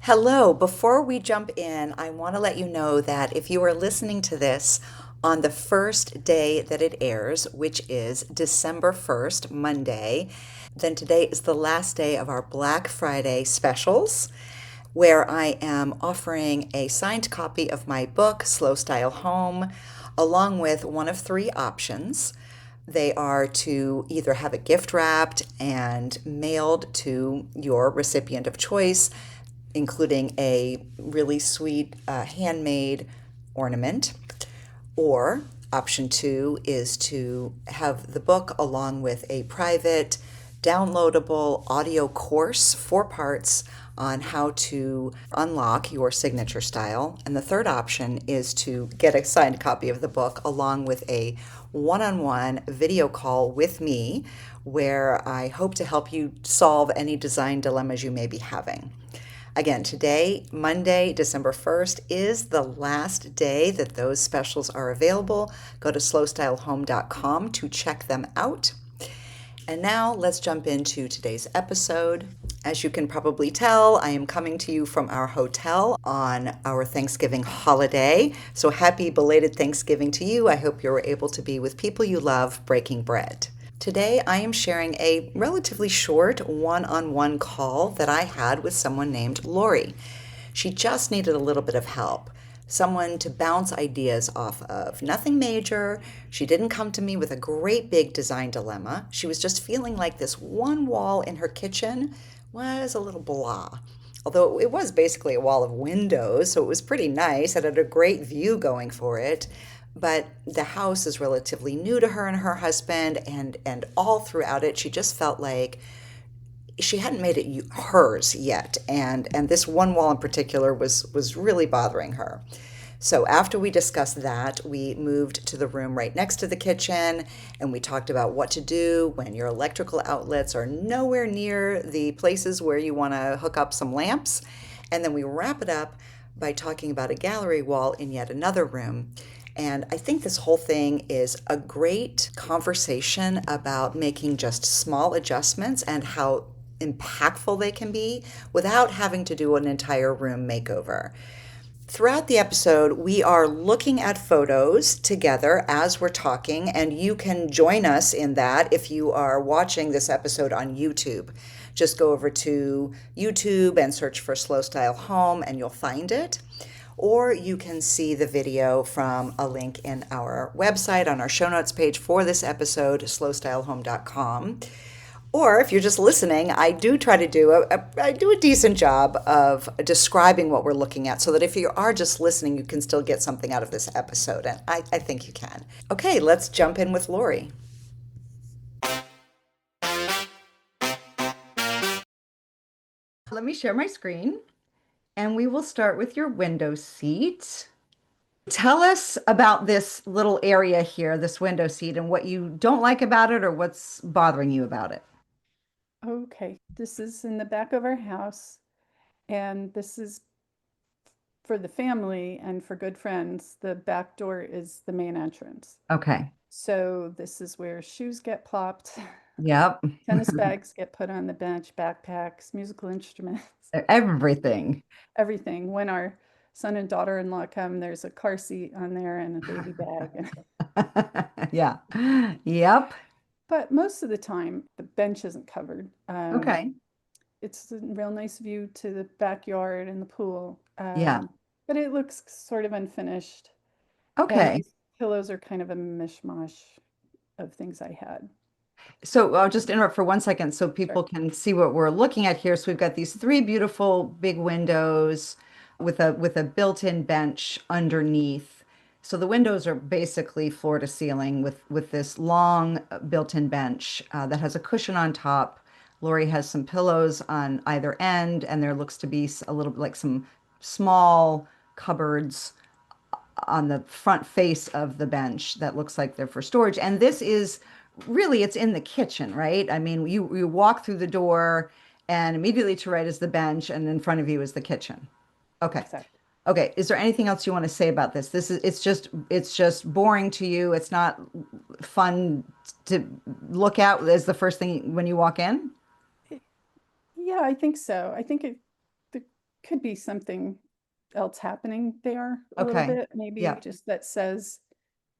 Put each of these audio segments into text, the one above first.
Hello. Before we jump in, I want to let you know that if you are listening to this on the first day that it airs, which is December 1st, Monday, then today is the last day of our Black Friday specials, where I am offering a signed copy of my book, Slow Style Home, along with one of three options. They are to either have it gift wrapped and mailed to your recipient of choice, including a really sweet handmade ornament, or option two is to have the book along with a private downloadable audio course, 4 parts on how to unlock your signature style. And the third option is to get a signed copy of the book along with a one on one video call with me, where I hope to help you solve any design dilemmas you may be having. Again, today, Monday, December 1st, is the last day that those specials are available. Go to slowstylehome.com to check them out. And now let's jump into today's episode. As you can probably tell, I am coming to you from our hotel on our Thanksgiving holiday. So happy belated Thanksgiving to you. I hope you were able to be with people you love breaking bread. Today, I am sharing a relatively short one on one call that I had with someone named Laurie. She just needed a little bit of help, someone to bounce ideas off of. Nothing major. She didn't come to me with a great big design dilemma. She was just feeling like this one wall in her kitchen was a little blah. Although it was basically a wall of windows, so it was pretty nice. It had a great view going for it. But the house is relatively new to her and her husband, and all throughout it, she just felt like she hadn't made it hers yet, and this one wall in particular was really bothering her. So after we discussed that, we moved to the room right next to the kitchen, and we talked about what to do when your electrical outlets are nowhere near the places where you want to hook up some lamps. And then we wrap it up by talking about a gallery wall in yet another room. And I think this whole thing is a great conversation about making just small adjustments and how impactful they can be without having to do an entire room makeover. Throughout the episode, we are looking at photos together as we're talking, and you can join us in that if you are watching this episode on YouTube. Just go over to YouTube and search for Slow Style Home, and you'll find it. Or you can see the video from a link in our website on our show notes page for this episode, slowstylehome.com. Or if you're just listening, I do try to do a decent job of describing what we're looking at so that if you are just listening, you can still get something out of this episode. And I think you can. Okay, let's jump in with Laurie. Let me share my screen and we will start with your window seat. Tell us about this little area here, this window seat, and what you don't like about it or what's bothering you about it. Okay, this is in the back of our house, and this is for the family and for good friends. The back door is the main entrance. Okay. So this is where shoes get plopped, Yep. tennis bags get put on the bench, backpacks, musical instruments, Everything. everything. When our son and daughter-in-law come, there's a car seat on there and a baby bag. Yeah. Yep. But most of the time, the bench isn't covered. Okay. It's a real nice view to the backyard and the pool. Yeah. But it looks sort of unfinished. And Okay. these pillows are kind of a mishmash of things I had. So I'll just interrupt for 1 second so Sure. people can see what we're looking at here. So we've got these three beautiful big windows with a built-in bench underneath. So the windows are basically floor to ceiling with this long built-in bench that has a cushion on top. Lori has some pillows on either end, and there looks to be a little like some small cupboards on the front face of the bench that looks like they're for storage. And this is really, it's in the kitchen, right? I mean, you walk through the door and immediately to right is the bench and in front of you is the kitchen. Okay. Exactly. Okay. Is there anything else you want to say about this? It's just boring to you. It's not fun to look at as the first thing when you walk in. Yeah, I think so. I think the could be something else happening there a little Okay. bit, maybe Yeah. just that says,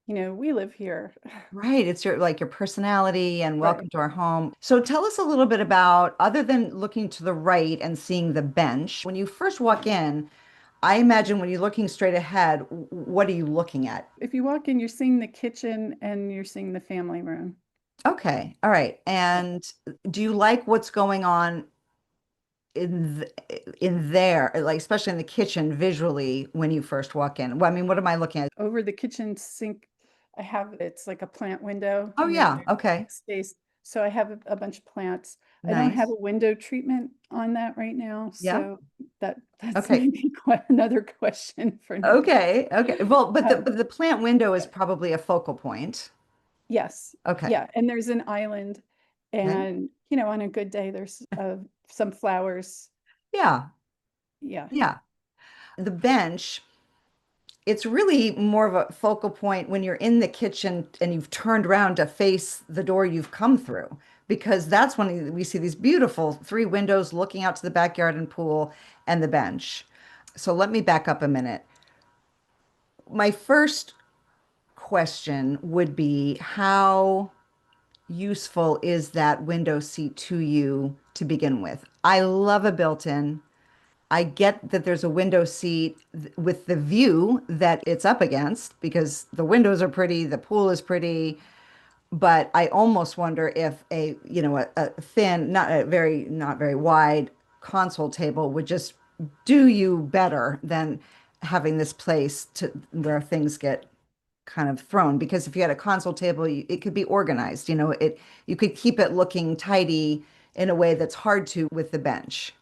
we live here. Right. It's your like your personality and welcome Right. to our home. So tell us a little bit about, other than looking to the right and seeing the bench, when you first walk in, I imagine when you're looking straight ahead, what are you looking at? If you walk in, you're seeing the kitchen and you're seeing the family room. Okay. All right. Yeah. And do you like what's going on in there, like especially in the kitchen visually when you first walk in? Well, I mean, what am I looking at? Over the kitchen sink, it's like a plant window, Oh yeah. there's Okay. space. So I have a bunch of plants. I don't have Nice. a window treatment on that right now, Yeah. so that's Okay. maybe quite another question for another day. Okay. Okay. Well, but the Um, but the plant window is yeah. probably a focal point. Yes, Okay. yeah, and there's an island, Okay. and on a good day, there's some flowers. Yeah. Yeah. Yeah. The bench, it's really more of a focal point when you're in the kitchen and you've turned around to face the door you've come through, because that's when we see these beautiful three windows looking out to the backyard and pool and the bench. So let me back up a minute. My first question would be, how useful is that window seat to you to begin with? I love a built-in. I get that there's a window seat with the view that it's up against because the windows are pretty, the pool is pretty, but I almost wonder if a thin, not very wide console table would just do you better than having this place to where things get kind of thrown. Because if you had a console table, it could be organized, you could keep it looking tidy in a way that's hard to with the bench.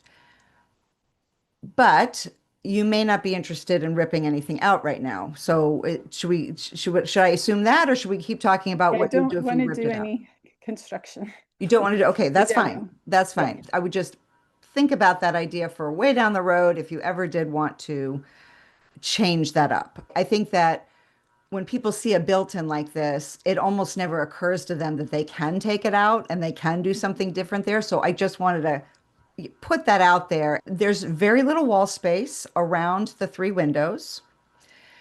But you may not be interested in ripping anything out right now. So should I assume that, or should we keep talking about Yeah, I what you would do don't if want you to ripped do it out? any construction. You don't want to do, okay, I that's don't fine. know. That's Yeah. fine. I would just think about that idea for way down the road if you ever did want to change that up. I think that when people see a built-in like this, it almost never occurs to them that they can take it out and they can do something different there. So I just wanted to put that out there. There's very little wall space around the three windows.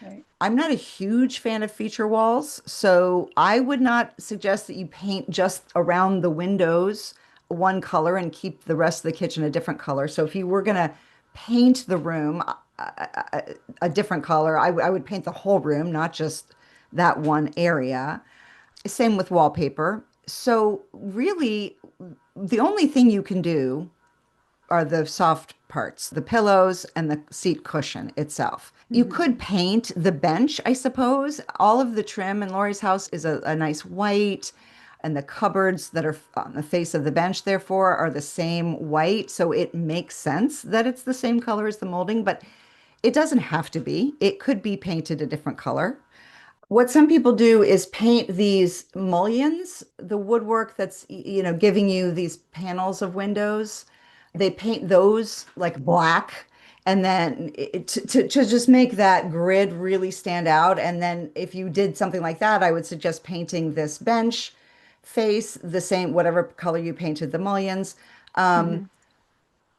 Right. I'm not a huge fan of feature walls, so I would not suggest that you paint just around the windows one color and keep the rest of the kitchen a different color. So if you were going to paint the room a different color, I would paint the whole room, not just that one area. Same with wallpaper. So really, the only thing you can do are the soft parts, the pillows and the seat cushion itself. You Mhm. could paint the bench, I suppose. All of the trim in Laurie's house is a nice white, and the cupboards that are on the face of the bench, therefore, are the same white. So it makes sense that it's the same color as the molding, but it doesn't have to be. It could be painted a different color. What some people do is paint these mullions, the woodwork that's, giving you these panels of windows. They paint those like black, and then to just make that grid really stand out. And then if you did something like that, I would suggest painting this bench face the same, whatever color you painted the mullions. Mhm.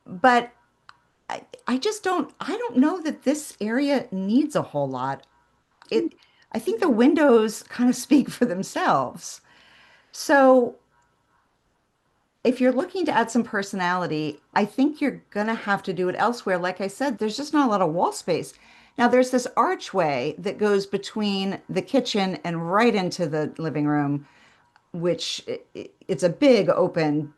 But I don't know that this area needs a whole lot. Mm. it I think the Okay. windows kind of speak for themselves. So if you're looking to add some personality, I think you're gonna have to do it elsewhere. Like I said, there's just not a lot of wall space. Now there's this archway that goes between the kitchen and right into the living room, which it's a big open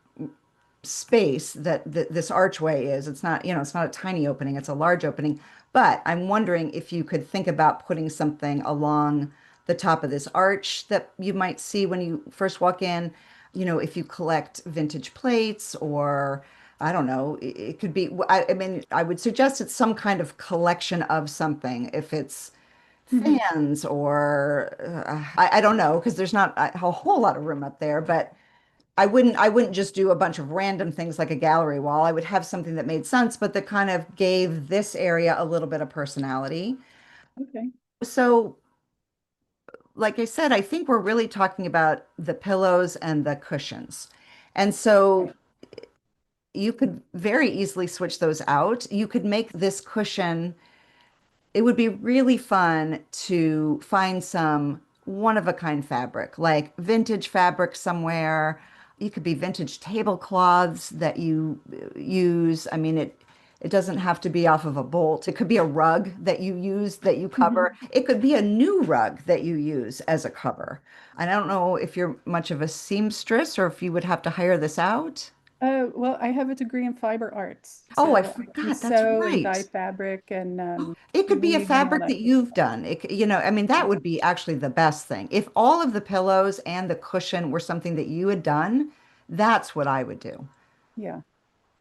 space that this archway is. It's not, it's not a tiny opening, it's a large opening. But I'm wondering if you could think about putting something along the top of this arch that you might see when you first walk in. If you collect vintage plates, or I don't know, it could be, I mean, I would suggest it's some kind of collection of something. If it's Mhm. fans or I don't know, because there's not a whole lot of room up there, but I wouldn't just do a bunch of random things like a gallery wall. I would have something that made sense, but that kind of gave this area a little bit of personality. Okay. So, like I said, I think we're really talking about the pillows and the cushions. And so, Right. you could very easily switch those out. You could make this cushion. It would be really fun to find some one-of-a-kind fabric, like vintage fabric somewhere. You could be vintage tablecloths that you use. I mean, it doesn't have to be off of a bolt. It could be a rug that you use that you cover. It could be a new rug that you use as a cover. I don't know if you're much of a seamstress or if you would have to hire this out. Well, I have a degree in fiber arts, Oh, I so I can forgot. That's sew and dye right. fabric and It could be a weave and all fabric that that good you've stuff. done. I mean, that Yeah, would be actually the best thing. If all of the pillows and the cushion were something that you had done, that's what I would do. yeah.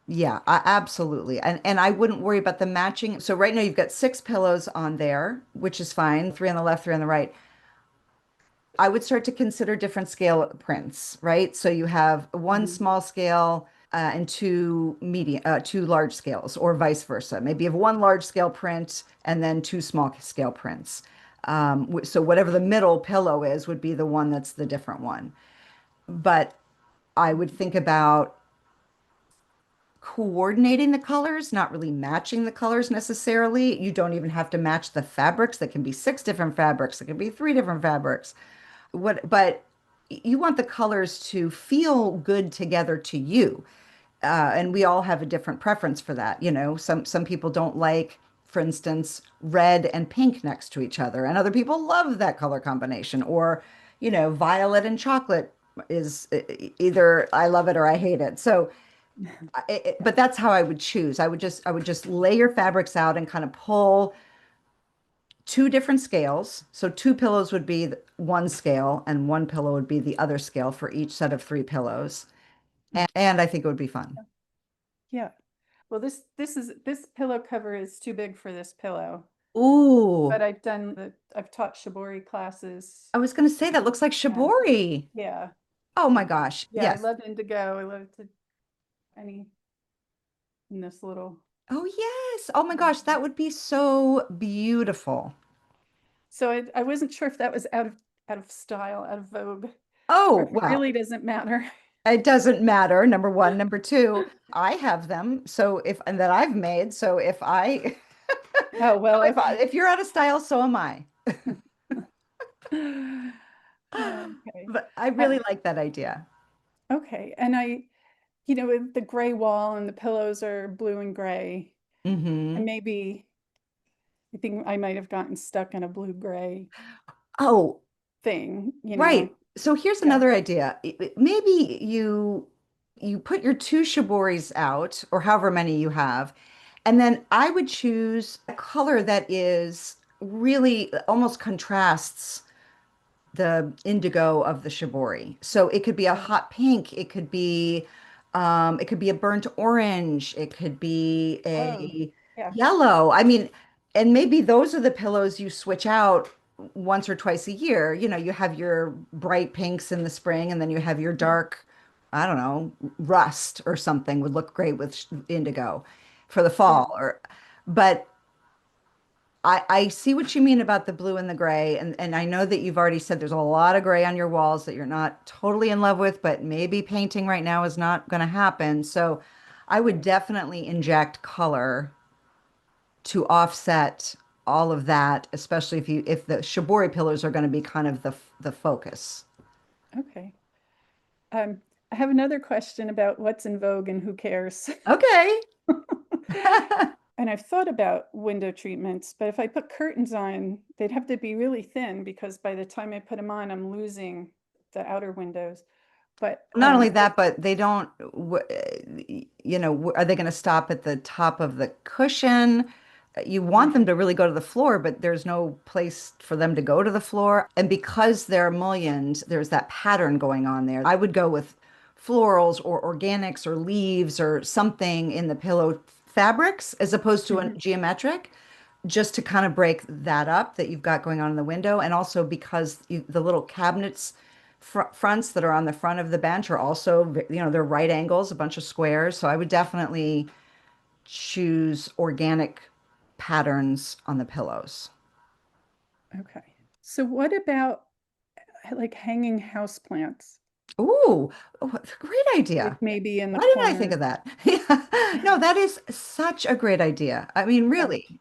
Yeah, absolutely. And I wouldn't worry about the matching. So right now you've got six pillows on there, which is fine. Three on the left, three on the right. I would start to consider different scale prints, right? So you have one Mhm. small scale and two large scales, or vice versa. Maybe you have one large scale print and then two small scale prints. So whatever the middle pillow is would be the one that's the different one. But I would think about coordinating the colors, not really matching the colors necessarily. You don't even have to match the fabrics. That can be six different fabrics. It can be three different fabrics. But you want the colors to feel good together to you. And we all have a different preference for that. Some people don't like, for instance, red and pink next to each other, and other people love that color combination. Or, violet and chocolate is either I love it or I hate it. So, but that's how I would choose. I would just lay your fabrics out and kind of pull two different scales. So two pillows would be one scale, and one pillow would be the other scale for each set of three pillows. And I think it would be fun. Yeah. Well, this pillow cover is too big for this pillow, Ooh, but I've taught shibori classes. I was going to say that looks like And shibori. yeah, Oh my gosh. yeah, I Yes. love indigo. I love to any in this little. Oh, yes. Oh my gosh. That would be so beautiful. So I wasn't sure if that was out of style, out of vogue, or Oh, if it well, really doesn't matter. it doesn't matter. Number one. Number two, I have them. So and that I've made. So Oh, well, if you're out of style, so am I. okay. But I Uh, really like that idea. okay. And with the gray wall and the pillows are blue and gray, and Hmm. maybe I think I might have gotten stuck in a blue gray Oh, thing. right. So here's Yeah. another idea. Maybe you put your two shiboris out, or however many you have, and then I would choose a color that is really almost contrasts the indigo of the shibori. So it could be a Oh, hot pink, it could be a burnt orange, it could be oh, a yeah. yellow. I mean, and maybe those are the pillows you switch out once or twice a year. You have your bright pinks in the spring, and then you have your dark, I don't know, rust or something would look great with indigo for the Yeah. fall. But I see what you mean about the blue and the gray, and I know that you've already said there's a lot of gray on your walls that you're not totally in love with, but maybe painting right now is not going to happen. So I would Right. definitely inject color to offset all of that, especially if the shibori pillars are going to be kind of the focus. Okay. I have another question about what's in vogue and who cares. Okay. And I've thought about window treatments, but if I put curtains on, they'd have to be really thin because by the time I put them on, I'm losing the outer windows. But Not only that, but they don't, are they going to stop at the top of the cushion? You want them to really go to the floor, but there's no place for them to go to the floor. And because they're mullioned, there's that pattern going on there. I would go with florals or organics or leaves or something in the pillow fabrics as opposed to a Mhm. geometric, just to kind of break that up that you've got going on in the window. And also because the little cabinets fronts that are on the front of the bench are also, they're right angles, a bunch of squares. So I would definitely choose organic patterns on the pillows. Okay. So what about like hanging house plants? Ooh, oh, that's a great like idea. maybe in the Why didn't I think corner. of that? Yeah. No, that is such a great idea. I mean, Yeah. really.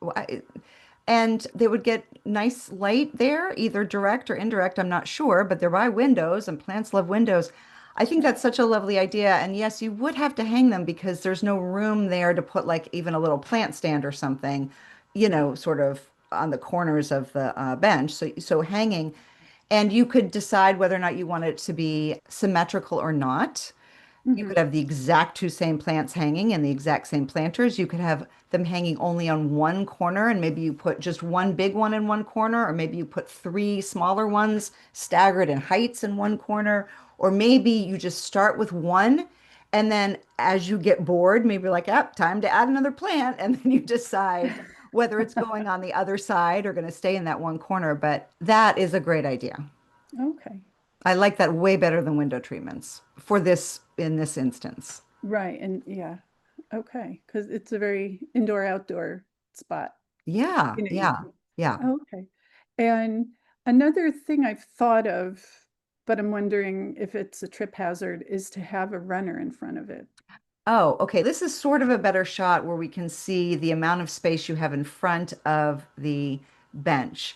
And they would get nice light there, either direct or indirect, I'm not sure, but they're by windows and plants love windows. I think that's such a lovely idea. And yes, you would have to hang them because there's no room there to put like even a little plant stand or something, sort of on the corners of the bench. So hanging, and you could decide whether or not you want it to be symmetrical or not. You Hmm. could have the exact two same plants hanging and the exact same planters. You could have them hanging only on one corner, and maybe you put just one big one in one corner, or maybe you put three smaller ones staggered in heights in one corner, or maybe you just start with one, and then as you get bored, maybe you're like, up, time to add another plant, and then you decide whether it's going on the other side or going to stay in that one corner. But that is a great idea. Okay. I like that way better than window treatments for this in this instance. Right. And yeah. Okay. Because it's a very indoor outdoor spot. Yeah, You know, you yeah, can, yeah. oh, okay. And another thing I've thought of, but I'm wondering if it's a trip hazard, is to have a runner in front of it. Oh, okay. This is sort of a better shot where we can see the amount of space you have in front of the bench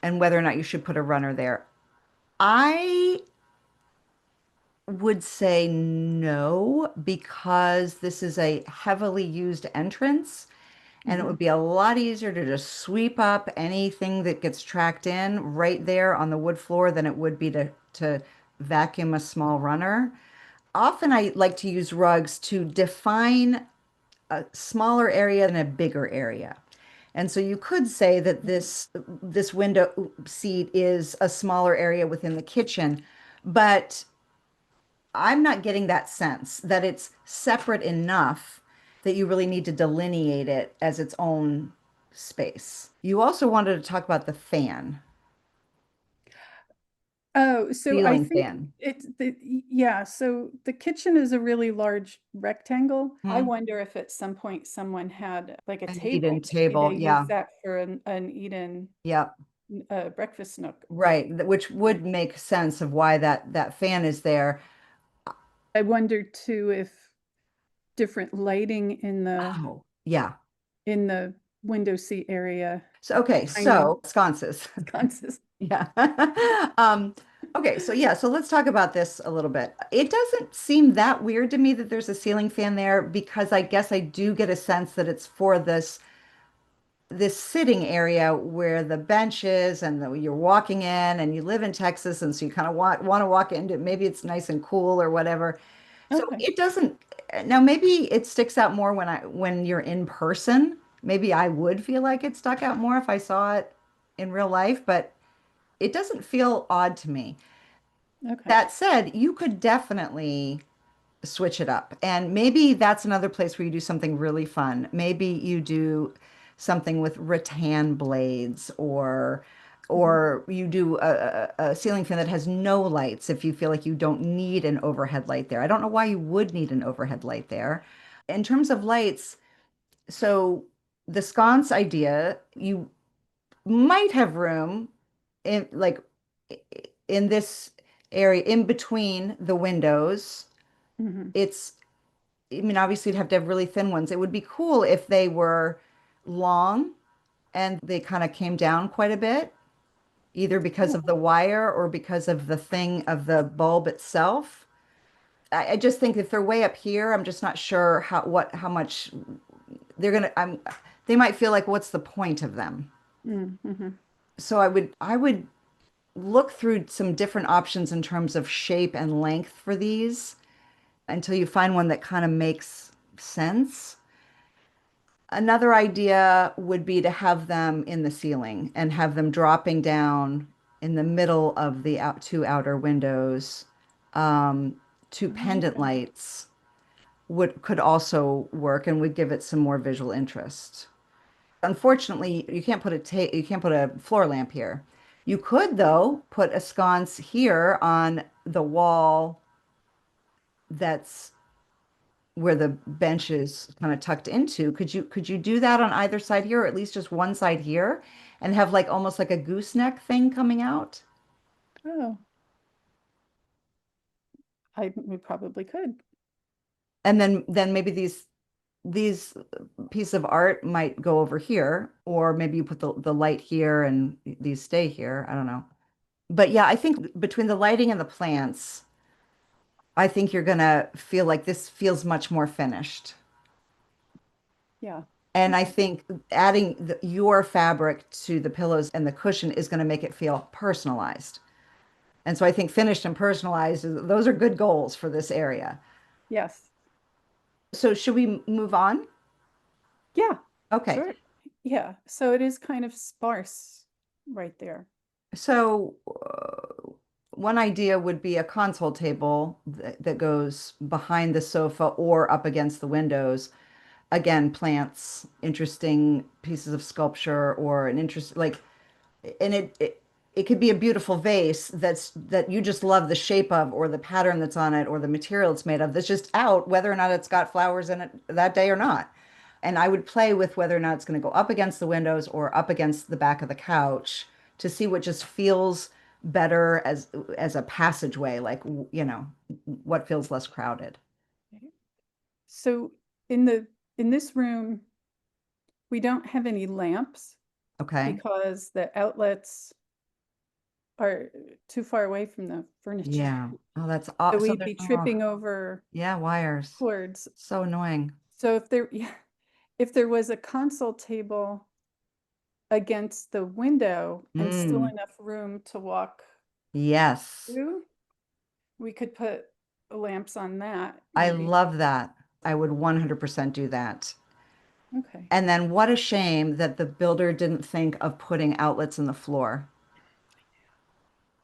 and whether or not you should put a runner there. I would say no, because this is a heavily used entrance, and it Hmm. would be a lot easier to just sweep up anything that gets tracked in right there on the wood floor than it would be to vacuum a small runner. Often I like to use rugs to define a smaller area than a bigger area. And so you could say that this window seat is a smaller area within the kitchen, but I'm not getting that sense that it's separate enough that you really need to delineate it as its own space. You also wanted to talk about the fan, Oh, so I ceiling think fan. it's yeah, so the kitchen is a really large rectangle. I Hmm. wonder if at some point someone had like a An eat-in table. Maybe table. they use Yeah. that for an eat-in Yeah. breakfast nook. Right. Which would make sense of why that fan is there. I wonder too if different lighting Oh, yeah. in the window seat area So, okay, kind of so sconces. sconces. Yeah. Um, okay, so yeah, so let's talk about this a little bit. It doesn't seem that weird to me that there's a ceiling fan there because I guess I do get a sense that it's for this sitting area where the bench is and you're walking in and you live in Texas and so you kind of want to walk into maybe it's nice and cool or whatever. So Okay. it doesn't now maybe it sticks out more when you're in person. Maybe I would feel like it stuck out more if I saw it in real life, but it doesn't feel odd to me. Okay. That said, you could definitely switch it up. And maybe that's another place where you do something really fun. Maybe you do something with rattan blades Mhm. or you do a ceiling fan that has no lights if you feel like you don't need an overhead light there. I don't know why you would need an overhead light there. In terms of lights, so the sconce idea, you might have room in like in this area in between the windows. Mhm. It's I mean, obviously, you'd have to have really thin ones. It would be cool if they were long and they kind of came down quite a bit, either because Oh. of the wire or because of the thing of the bulb itself. I just think if they're way up here, I'm just not sure how much they're gonna. They might feel like, what's the point of them? Mm-hmm. So I would look through some different options in terms of shape and length for these until you find one that kind of makes sense. Another idea would be to have them in the ceiling and have them dropping down in the middle of the two outer windows. Um, Two pendant Okay. lights would could also work and would give it some more visual interest. Unfortunately, you can't put a floor lamp here. You could, though, put a sconce here on the wall that's where the bench is kind of tucked into. Could you do that on either side here, or at least just one side here, and have like almost like a gooseneck thing coming out? Oh, we probably could. And then maybe these pieces of art might go over here, or maybe you put the light here and these stay here. I don't know. But yeah, I think between the lighting and the plants, I think you're gonna feel like this feels much more finished. Yeah. And I Okay. think adding your fabric to the pillows and the cushion is going to make it feel personalized. And so I think finished and personalized, those are good goals for this area. Yes. So should we move on? Yeah. Okay. Sure. Yeah. So it is kind of sparse right there. So one idea would be a console table that goes behind the sofa or up against the windows. Again, plants, interesting pieces of sculpture or an interest like and it could be a beautiful vase that you just love the shape of or the pattern that's on it or the material it's made of that's just out whether or not it's got flowers in it that day or not. And I would play with whether or not it's going to go up against the windows or up against the back of the couch to see what just feels better as a passageway, like what feels less crowded. Okay. So in the in this room, we don't have any lamps Okay. because the outlets are too far away from the furniture. Yeah. Oh, So so we'd there's be tripping over yeah, wires. cords. So annoying. So if there, yeah, if there was a console table against the window and still Mm, enough room to walk yes. through, we could put lamps on that, I maybe. love that. I would 100% do that. Okay. And then what a shame that the builder didn't think of putting outlets in the floor.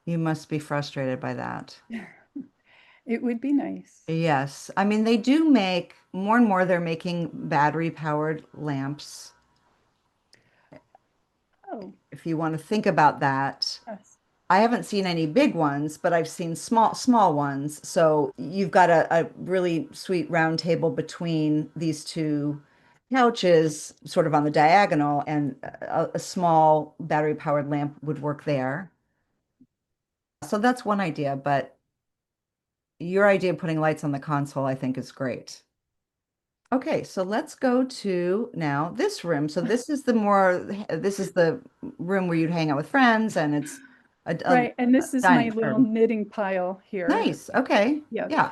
You must be frustrated by that. It would be nice. Yes. I mean, they do make more and more, they're making battery powered lamps. Oh, If you want to think about that, yes. I haven't seen any big ones, but I've seen small ones. So you've got a really sweet round table between these two couches, sort of on the diagonal, and a small battery powered lamp would work there. So that's one idea, but your idea of putting lights on the console, I think, is great. Okay, so let's go to now this room. So this is the room where you'd hang out with friends, and it's a Right. And this is my dining little room. knitting pile here. Nice. Okay. Yeah. Yeah.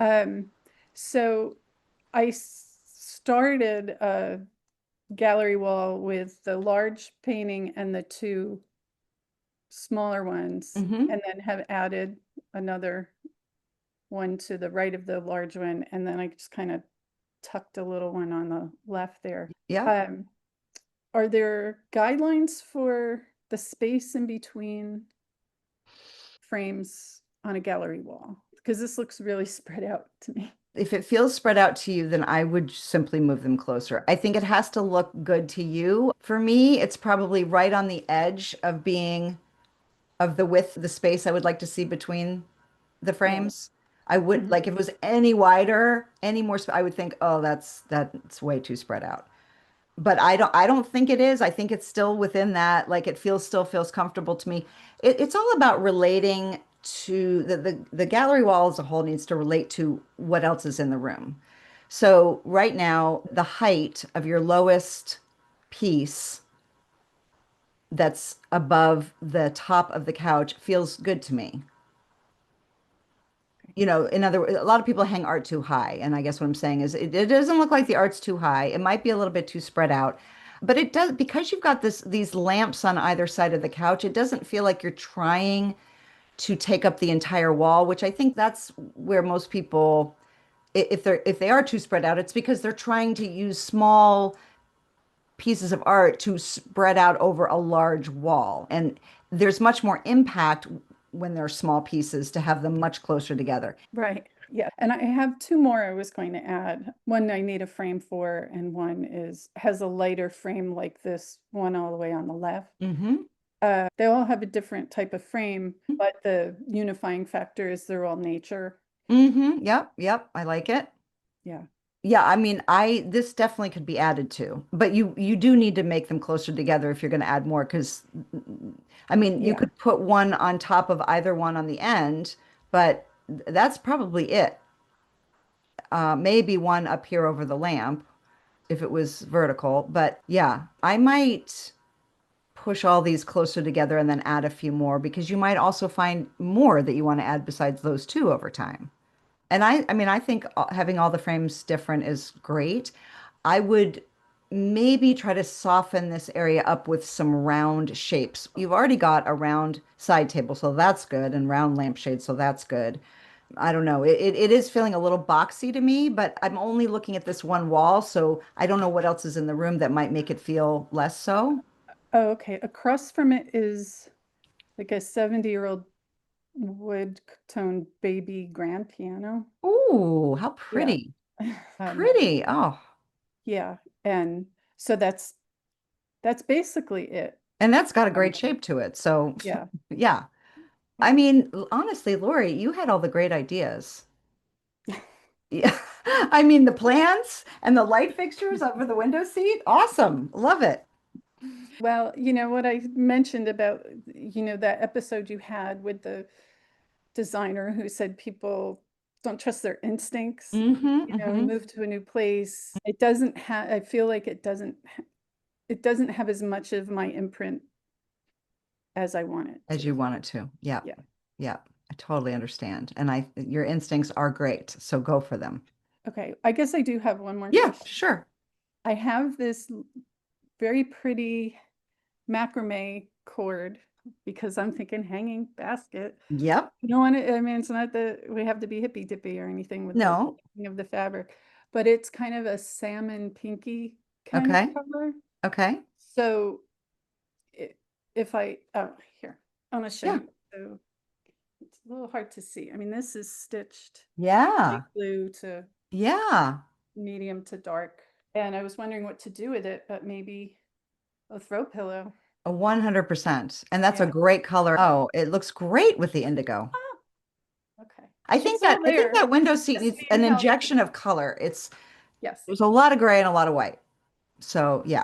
Um, so I started a gallery wall with the large painting and the two smaller ones, Hmm. and then have added another one to the right of the large one, and then I just kind of tucked a little one on the left there. Yeah. Um, are there guidelines for the space in between frames on a gallery wall? Because this looks really spread out to me. If it feels spread out to you, then I would simply move them closer. I think it has to look good to you. For me, it's probably right on the edge of being of the width, the space I would like to see between the Yeah. frames. I would Mhm. like if it was any wider, any more, I would think, oh, that's way too spread out. But I don't think it is. I think it's still within that, like it still feels comfortable to me. It's all about relating to the gallery wall as a whole needs to relate to what else is in the room. So right now, the height of your lowest piece that's above the top of the couch feels good to me. Okay. In other words, a lot of people hang art too high. And I guess what I'm saying is it doesn't look like the art's too high. It might be a little bit too spread out. But it does because you've got these lamps on either side of the couch, it doesn't feel like you're trying to take up the entire wall, which I think that's where most people, if they are too spread out, it's because they're trying to use small pieces of art to spread out over a large wall. And there's much more impact when they're small pieces to have them much closer together. Right. Yeah. And I have two more I was going to add. One I need a frame for, and one has a lighter frame like this one all the way on the left. Hmm. They all have a different type of frame, but the unifying factor is they're all nature. Hmm. Yep. Yep. I like it. Yeah. Yeah. I mean, this definitely could be added to, but you do need to make them closer together if you're going to add more, because I mean, you Yeah. could put one on top of either one on the end, but that's probably it. Maybe one up here over the lamp if it was vertical. But yeah, I might push all these closer together and then add a few more because you might also find more that you want to add besides those two over time. And I mean, I think having all the frames different is great. I would maybe try to soften this area up with some round shapes. You've already got a round side table, so that's good, and round lampshades, so that's good. I don't know. It is feeling a little boxy to me, but I'm only looking at this one wall, so I don't know what else is in the room that might make it feel less so. Oh, okay. Across from it is like a 70-year-old wood toned baby grand piano. Ooh, how Yeah. pretty. Um, Pretty. Oh, yeah. And so that's basically it. and that's got a Um, great shape to it. So, yeah. yeah. Yeah. I mean, honestly, Lori, you had all the great ideas. Yeah. I mean, the plants and the light fixtures over the window seat. Awesome. Love it. Well, what I mentioned about, that episode you had with the designer who said people don't trust their instincts, Mm-hmm. move to a new place. It doesn't have, I feel like it doesn't have as much of my imprint as I want it As to. you want it to. Yep. Yeah. Yep. I totally understand. And your instincts are great. So go for them. Okay. I guess I do have one more Yeah, question. sure. I have this very pretty macrame cord because I'm thinking hanging basket. Yep. You don't want to, I mean, it's not that we have to be hippy dippy or anything with the No. thing of the fabric, but it's kind of a salmon pinky kind of Okay. color. Okay. So i- if oh, here, I want to show Yeah. you. So it's a little hard to see. I mean, this is stitched light Yeah. blue to Yeah. medium to dark. And I was wondering what to do with it, but maybe a throw pillow. A 100%. And that's a Yeah. great color. Oh, it looks great with the indigo. Ah, okay. It's all I think there. that window seat Just needs an being held. injection of color. Yes. There's a lot of gray and a lot of white. So yeah.